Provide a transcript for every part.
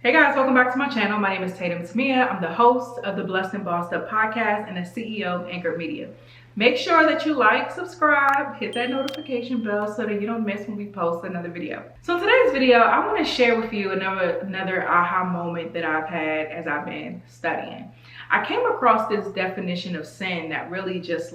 Hey guys, welcome back to my channel. My name is Tatum Temia. I'm the host of the Blessed and Bossed Up podcast and the CEO of Anchor Media. Make sure that you like, subscribe, hit that notification bell so that you don't miss when we post another video. So in today's video, I want to share with you another aha moment that I've had as I've been studying. I came across this definition of sin that really just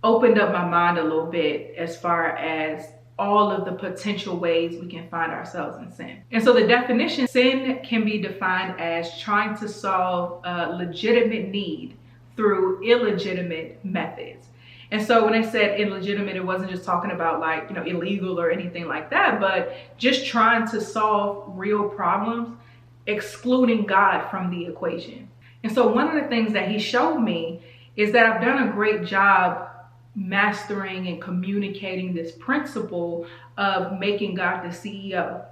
opened up my mind a little bit as far as all of the potential ways we can find ourselves in sin. And so the definition, sin can be defined as trying to solve a legitimate need through illegitimate methods. And so when I said illegitimate, it wasn't just talking about illegal or anything like that, but just trying to solve real problems, excluding God from the equation. And so one of the things that he showed me is that I've done a great job mastering and communicating this principle of making God the CEO.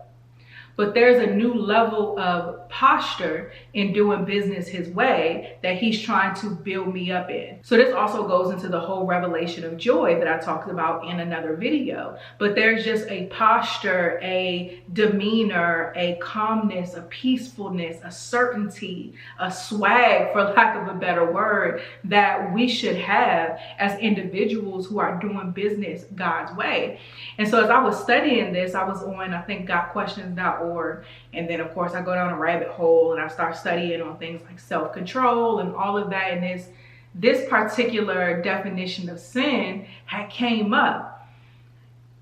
But there's a new level of posture in doing business his way that he's trying to build me up in. So this also goes into the whole revelation of joy that I talked about in another video. But there's just a posture, a demeanor, a calmness, a peacefulness, a certainty, a swag, for lack of a better word, that we should have as individuals who are doing business God's way. And so as I was studying this, I was on, I think, gotquestions.org. And then of course I go down a rabbit hole and I start studying on things like self-control and all of that. And this particular definition of sin had came up.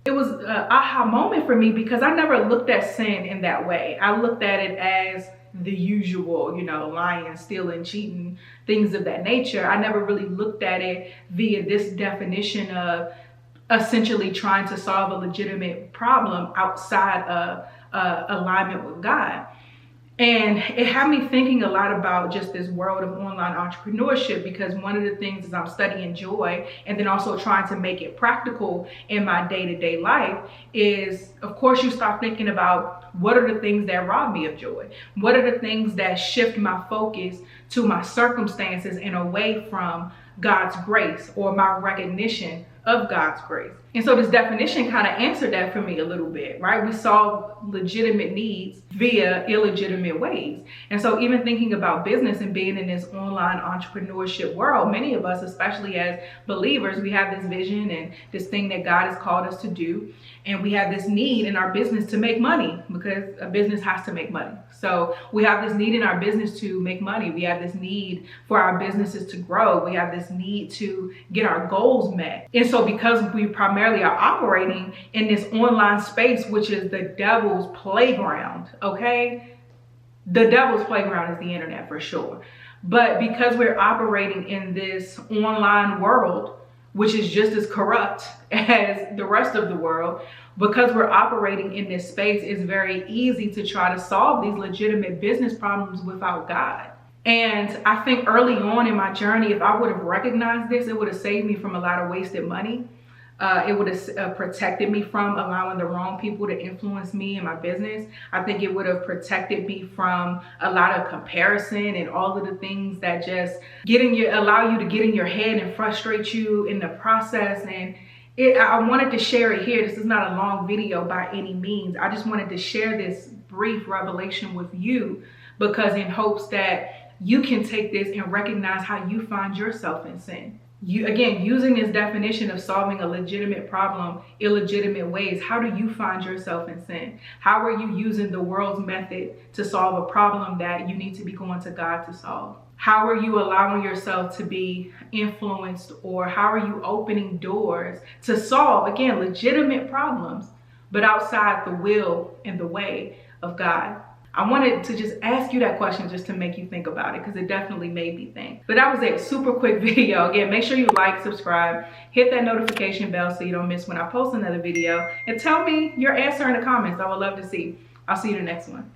It was an aha moment for me because I never looked at sin in that way. I looked at it as the usual, lying, stealing, cheating, things of that nature. I never really looked at it via this definition of essentially trying to solve a legitimate problem outside of alignment with God. And it had me thinking a lot about just this world of online entrepreneurship, because one of the things is I'm studying joy and then also trying to make it practical in my day-to-day life is, of course, you start thinking about what are the things that rob me of joy? What are the things that shift my focus to my circumstances and away from God's grace or my recognition of God's grace? And so this definition kind of answered that for me a little bit, right? We solve legitimate needs via illegitimate ways. And so even thinking about business and being in this online entrepreneurship world, many of us, especially as believers, we have this vision and this thing that God has called us to do. And we have this need in our business to make money, because a business has to make money. So we have this need in our business to make money. We have this need for our businesses to grow. We have this need to get our goals met. And so because we primarily are operating in this online space, which is the devil's playground, okay? The devil's playground is the internet for sure. But because we're operating in this online world, which is just as corrupt as the rest of the world, because we're operating in this space, it's very easy to try to solve these legitimate business problems without God. And I think early on in my journey, if I would have recognized this, it would have saved me from a lot of wasted money. It would have protected me from allowing the wrong people to influence me in my business. I think it would have protected me from a lot of comparison and all of the things that just allow you to get in your head and frustrate you in the process. And I wanted to share it here. This is not a long video by any means. I just wanted to share this brief revelation with you, because in hopes that you can take this and recognize how you find yourself in sin. Again, using this definition of solving a legitimate problem, illegitimate ways, how do you find yourself in sin? How are you using the world's method to solve a problem that you need to be going to God to solve? How are you allowing yourself to be influenced, or how are you opening doors to solve, again, legitimate problems, but outside the will and the way of God? I wanted to just ask you that question just to make you think about it, because it definitely made me think. But that was a super quick video. Again, make sure you like, subscribe, hit that notification bell so you don't miss when I post another video, and tell me your answer in the comments. I would love to see. I'll see you in the next one.